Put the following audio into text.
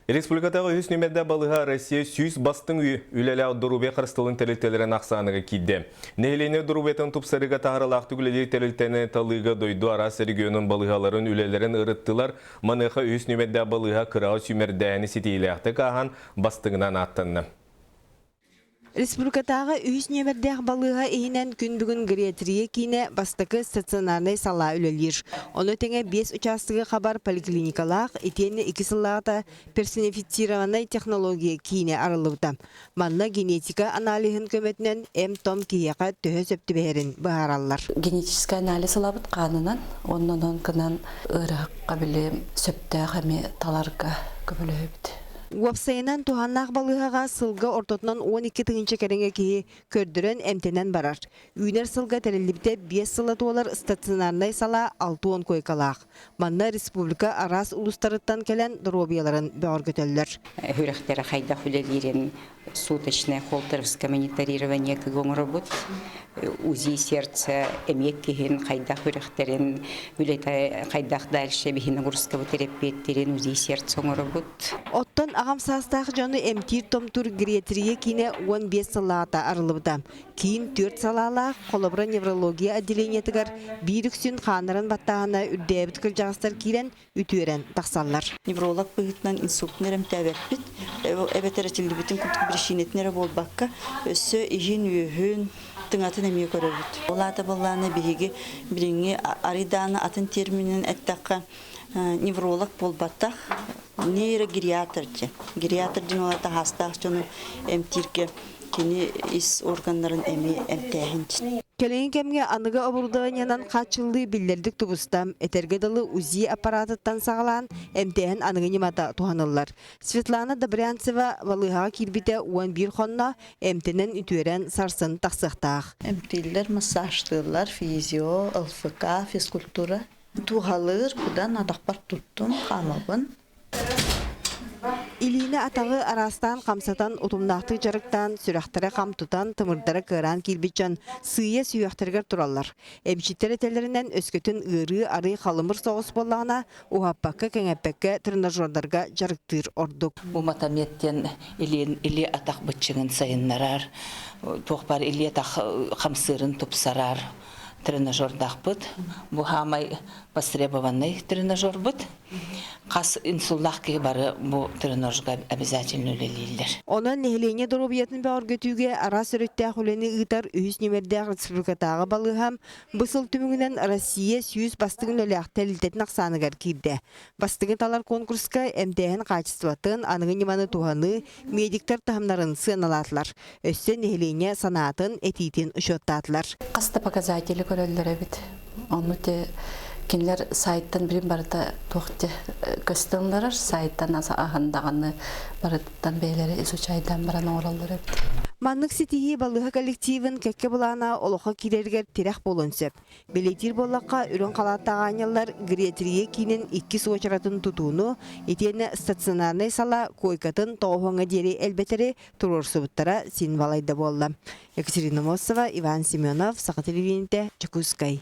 Республикатағы үс немерді балыға Россия сүйіс бастың үлелі дұрубе қырстылын тәрілтелерін ақсанығы кейді. Нехелене дұрубетін тұпсарыға тағырылақты күлелер тәрілтені талыға дойду арас регионын балығаларын үлелерін ұрыттылар, маныға үс немерді балыға қырау сүймердәйіні сетейлі ақты қаған бастыңынан аттынны. Республикатағы үйіс немердәқ балыға eyinен күн бүгін гериатрия кейіне бастықы стационарный сала үлелер. Оны теңе 5 участығы қабар поликлиникалақ, етені 2 сыллағыта персонифицированный технология кейіне арылыпты. Манна генетика анализін көметінен М-том кейеға төхі сөпті бәрін бұғаралар. Генетический анализ алабыт қанынан, оннан кынан ұрық қабілі сөпті ғаме таларға көбілі өбді. Уапсайынан туғаннақ балығаға сылға ортотынан 12 тыңынчы кәріңе кейі көрдірін әмтенен барар. Үйнер сылға тәреліпте 5 сылы туалар стационарнай сала 6-10 койкалақ. Манна республика арас улустарыттан келен дробияларын бәғыр көтелілер. Хүріқтері қайда хүлелерін суточное холтеровское мониторирование көгің робот. УЗИ сердца, эмек кеген қайда хүріқтерін, қайдақ дальше бігіні ұрысқы терапеттерін УЗИ сердца робот. Оттан ағам састағы жоны әмтир томтур гериатрия кейіне 15 салата арылыбыда. Кейін 4 салалақ қолыбыра неврология отделениетігер бейріксін қанырын баттағына үрдәбіт кіржағыстар кейлен үтуерен тақсаллар. Невролог бұғытнан инсульттнерім тәбәппіт, әбәтәрәтілі бүтін күртік біршинетнері болбаққа өсі ежен үйін тыңатын әмей көрібіт. Олады болғаны бігі біріңе ариданы атын терминін әттаққа невролог болбаттақ нейрогериатрчы. Гериатрден олады хастақ жоны әмтирке кені ис органларын әмей әмтәхін. Келейін кәмге анығы обырдығынянан қатшылы білдердік тұбыстам, әтергеділі УЗИ аппаратыттан сағалан әмтәхін анығы немата туғанылар. Светлана Добрянцева балыға кирбіте 11 қонна әмтенен үтуерен сарсын тақсықтақ. Әмтелер массаждылар, физио, ЛФК, физкультура. Туғалыр, бұдан адақпар тұттым, қамабын. Илине атағы арастан қамсатан ұтымнақты жарықтан, сүрақтары қамтутан, тымырдары кыран кирбитчан сүйе сүйяқтыргар тұралар. Әмшіттері тәлерінен өскөтін ұры ары қалымыр соғыс болағына уғаппаққа кәңәппәкке тренажердарға жарықтыр ордық. Бұл матаметтен или атақ бұтчығын сайыннарар, тоқпар или атақ қамсырын тұпсарар. Тренажердақ бұд, бұл хамай востребованный тренажер бұд. Қас инсуллақ кей бары бұл тренажерға обязательно өлелейлер. Оның нехелене дұрубиятын бәғыр көтуге ара сөреттәқ өлені ұйтар үйіс немердәқ республикатағы балығам бұсыл түмігінен Россия сүйіс бастығын өләқ тәлілтетін ақсанығар кейді. Бастығын талар конкурсқа әмдәйін қачыстыватын анығы неманы туғаны медиктар тағымнарын сыналатылар. Өсі нехелене санатын әтейтін ұшоттатылар. Қасты показатели көрелер әбет. Оны те кенлер сайттан бірін барыта тоқты көстіңлер, сайттан аса ағындағаны барыттан бейлері изучайдан баран оралдар әбет. Маннык сетихи балыға коллективін кәкке бұлана олыққа кирергер терек болын сөп. Белетир болаққа үрін қалаттағанялар гериатрия кейінен 2 суачаратын тұтуыны, етені стационарный сала койкатын тоғуыңа дері әлбетері тұрыр сұбыттара сен балайды болды. Екатерина Мосова, Иван Семенов, Сақа телевидениеде, Чекускай.